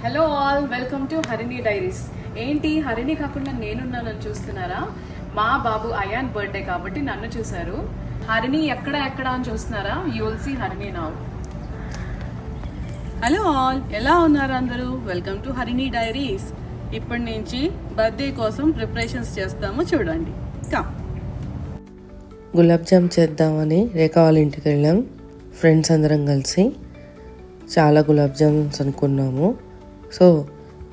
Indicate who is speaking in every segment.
Speaker 1: Hello all, welcome to Harini diaries. ఏంటి హరిణి కాకుండా నేనున్నానని చూస్తున్నారా? మా బాబు అయాన్ బర్త్డే కాబట్టి నన్ను చూశారు. హరిణి ఎక్కడ అని చూస్తున్నారా? You will see Harini now. Hello all, ఎలా ఉన్నారు అందరూ? Welcome to Harini diaries. ఇప్పటి నుంచి బర్త్డే కోసం ప్రిపరేషన్స్ చేస్తాము, చూడండి.
Speaker 2: గులాబ్ జామ్ చేద్దామని రేఖ వాళ్ళ ఇంటికి వెళ్ళాం. ఫ్రెండ్స్ అందరం కలిసి చాలా గులాబ్ జామ్స్ అనుకున్నాము. సో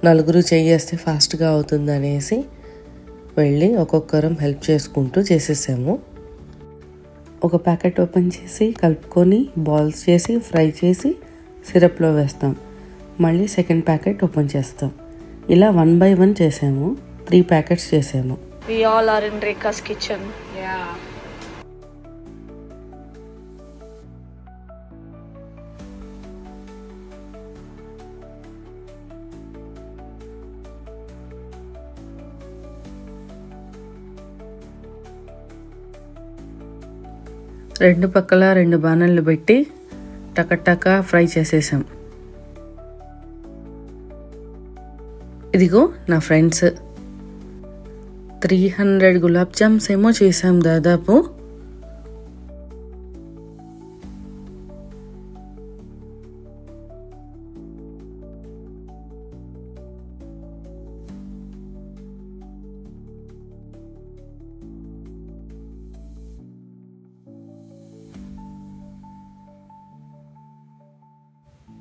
Speaker 2: నలుగురు చేస్తే ఫాస్ట్గా అవుతుంది అనేసి వెళ్ళి ఒక్కొక్కరం హెల్ప్ చేసుకుంటూ చేసేసాము. ఒక ప్యాకెట్ ఓపెన్ చేసి కలుపుకొని బాల్స్ చేసి ఫ్రై చేసి సిరప్లో వేస్తాం. మళ్ళీ సెకండ్ ప్యాకెట్ ఓపెన్ చేస్తాం. ఇలా 1 by 1 చేసాము. 3 ప్యాకెట్స్ చేసాము.
Speaker 3: We all are in Rekha's kitchen.
Speaker 1: Yeah.
Speaker 2: రెండు పక్కల 2 బాణళ్ళు పెట్టి టకటక ఫ్రై చేసేసాం. ఇదిగో నా ఫ్రెండ్స్ 300 గులాబ్ జామ్స్ ఏమో చేసాం దాదాపు.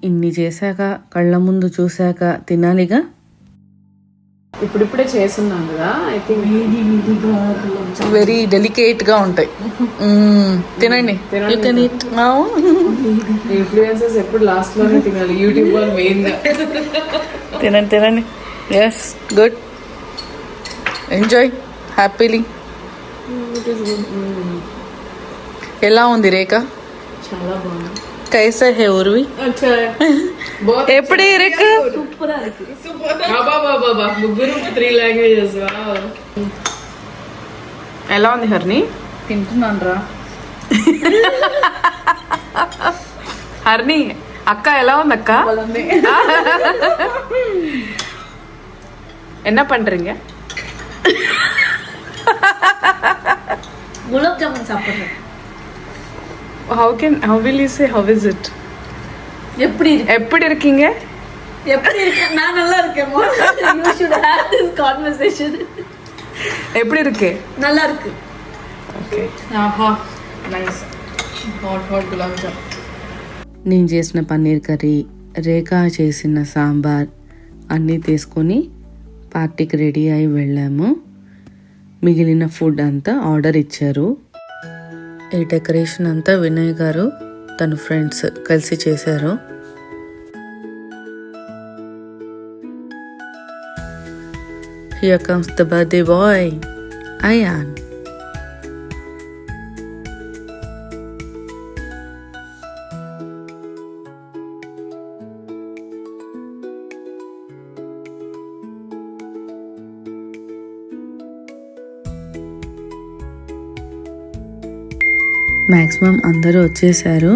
Speaker 2: ఇన్ని చేశాక కళ్ళ ముందు చూశాక తినాలిగా.
Speaker 1: ఇప్పుడిప్పుడే చేస్తున్నాం కదా, ఐ థింక్
Speaker 2: వెరీ డెలికేట్ గా ఉంటాయి. తినండి.
Speaker 1: ఇన్ఫ్లుయెన్సర్స్ ఎప్పుడు లాస్ట్ లోనే తినాలి, యూట్యూబ్ వాళ్ళు మెయిన్ గా.
Speaker 2: తినండి. Yes, good. Enjoy happily. ఎలా ఉంది రేఖ?
Speaker 1: చాలా బాగుంది.
Speaker 2: कैसा है उर्वी?
Speaker 1: अच्छा है.
Speaker 2: ఎప్పుడే రేఖ?
Speaker 1: ముగ్గురు 3 languages. ఎలా ఉంది హర్ని?
Speaker 2: తింటున్నాను రా.
Speaker 1: హర్ని అక్క ఎలా ఉంది అక్క? என்ன பண்றீங்க?
Speaker 3: குலாப் ஜாமுன் சாப்பிடுறேன்.
Speaker 1: How will you say how is it? எப்படி இருக்கீங்க?
Speaker 3: எப்படி இருக்க? நான் நல்லா இருக்கேன். You should have this conversation.
Speaker 1: எப்படி இருக்கு?
Speaker 3: நல்லா இருக்கு.
Speaker 1: ఓకే. ఆహా, నైస్. హాట్ గులాబ్ జామ్.
Speaker 2: నేను చేసిన పన్నీర్ కర్రీ, రేఖ చేసిన సాంబార్ అన్నీ తీసుకొని పార్టీకి రెడీ అయి వెళ్ళాము. మిగిలిన ఫుడ్ అంతా ఆర్డర్ ఇచ్చారు. ఈ డెకరేషన్ అంతా వినయ్ గారు తన ఫ్రెండ్స్ కలిసి చేశారు. Here comes the birthday boy, Ayan. Maximum అందరూ వచ్చేసారు.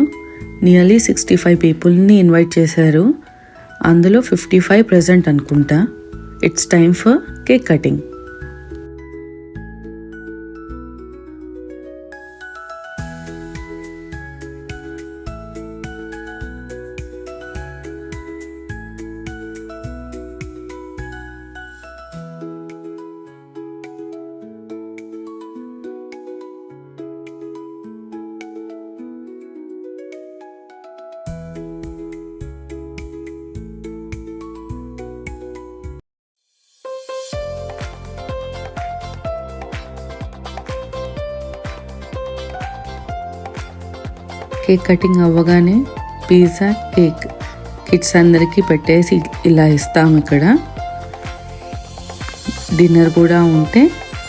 Speaker 2: నియర్లీ 65 పీపుల్ని ఇన్వైట్ చేశారు. అందులో 55 ప్రెజెంట్ అనుకుంటా. It's time for cake cutting. Cake cutting అవ్వగానే పిజ్జా కేక్ కిడ్స్ అందరికీ పెట్టేసి ఇలా ఇస్తాము. ఇక్కడ డిన్నర్ కూడా ఉంటే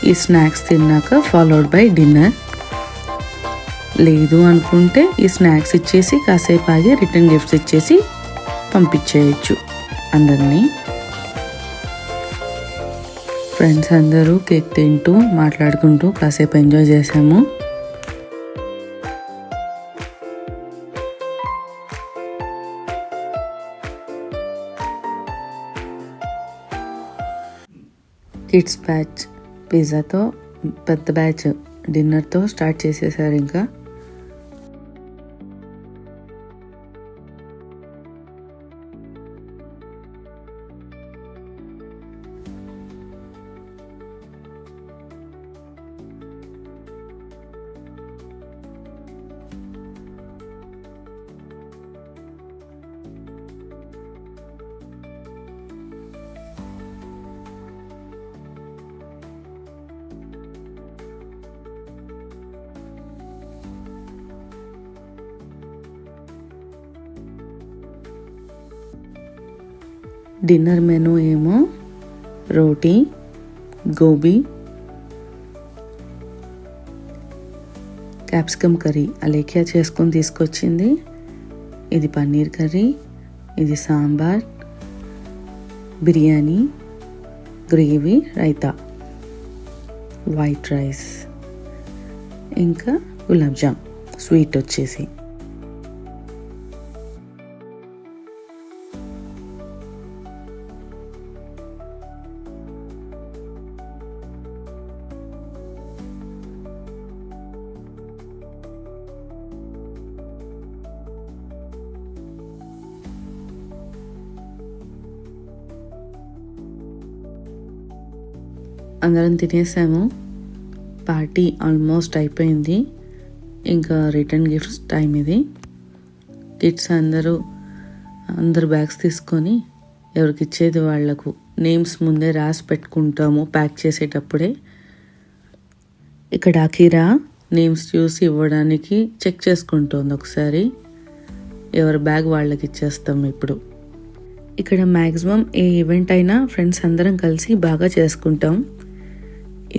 Speaker 2: ఈ స్నాక్స్ తిన్నాక ఫాలోడ్ బై డిన్నర్. లేదు అనుకుంటే ఈ స్నాక్స్ ఇచ్చేసి కాసేపు ఆగి రిటర్న్ గిఫ్ట్స్ ఇచ్చేసి పంపించేయచ్చు అందరినీ. ఫ్రెండ్స్ అందరూ కేక్ తింటూ మాట్లాడుకుంటూ కాసేపు ఎంజాయ్ చేసాము. కిడ్స్ బ్యాచ్ పిజ్జాతో, పెద్ద బ్యాచ్ డిన్నర్తో స్టార్ట్ చేసేసారు. ఇంకా డిన్నర్ మెనూ ఏమో రోటీ, గోబీ, క్యాప్సికమ్ కర్రీ అలేఖ్య చేసుకొని తీసుకొచ్చింది. ఇది పన్నీర్ కర్రీ, ఇది sambar, biryani, gravy, raita, white rice, ఇంకా గులాబ్ జామ్ స్వీట్ వచ్చేసి. అందరం తినేసాము. పార్టీ ఆల్మోస్ట్ అయిపోయింది. ఇంకా రిటర్న్ గిఫ్ట్స్ టైం ఇది. కిడ్స్ అందరు బ్యాగ్స్ తీసుకొని ఎవరికి ఇచ్చేది వాళ్లకు నేమ్స్ ముందే రాసి పెట్టుకుంటాము ప్యాక్ చేసేటప్పుడే. ఇక్కడ అఖీరా నేమ్స్ చూసి ఇవ్వడానికి చెక్ చేసుకుంటుంది. ఒకసారి ఎవరి బ్యాగ్ వాళ్ళకి ఇచ్చేస్తాం ఇప్పుడు. ఇక్కడ మ్యాక్సిమం ఏ ఈవెంట్ అయినా ఫ్రెండ్స్ అందరం కలిసి బాగా చేసుకుంటాం.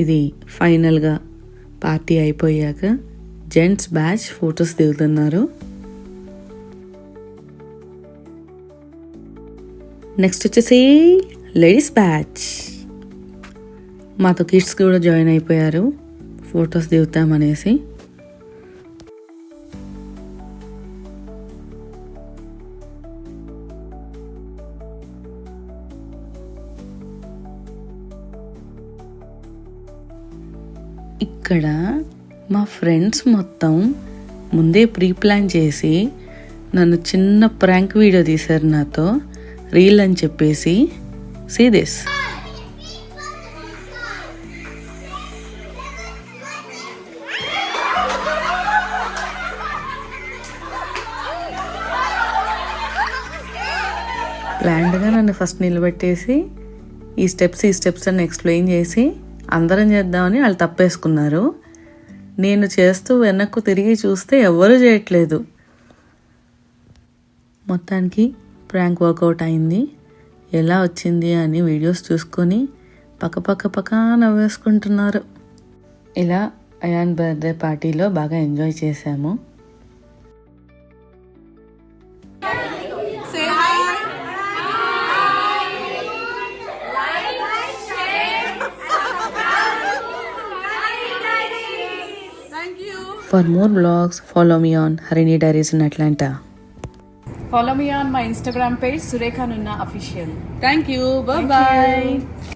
Speaker 2: ఇది ఫైనల్గా పార్టీ అయిపోయాక జెంట్స్ బ్యాచ్ ఫొటోస్ దిగుతున్నారు. నెక్స్ట్ వచ్చేసి లేడీస్ బ్యాచ్. మాతో కిడ్స్ కూడా జాయిన్ అయిపోయారు ఫొటోస్ దిగుతామనేసి. ఇక్కడ మా ఫ్రెండ్స్ మొత్తం ముందే ప్రీ ప్లాన్ చేసి నన్ను చిన్న ప్రాంక్ వీడియో తీశారు నాతో, రీల్ అని చెప్పేసి. See this. ప్లాన్డ్గా నన్ను ఫస్ట్ నిలబెట్టేసి ఈ స్టెప్స్ అని ఎక్స్ప్లెయిన్ చేసి అందరం చేద్దామని వాళ్ళు తప్పేసుకున్నారు. నేను చేస్తూ వెనక్కు తిరిగి చూస్తే ఎవ్వరూ చేయట్లేదు. మొత్తానికి ప్రాంక్ వర్కౌట్ అయింది. ఎలా వచ్చింది అని వీడియోస్ చూసుకొని పక్క నవ్వేసుకుంటున్నారు. ఇలా అయాన్ బర్త్డే పార్టీలో బాగా ఎంజాయ్ చేశాము. For more vlogs, follow me on Harini Diaries in Atlanta.
Speaker 1: Follow me on my Instagram page, Surekha Nunna Official.
Speaker 3: Thank you. Bye-bye.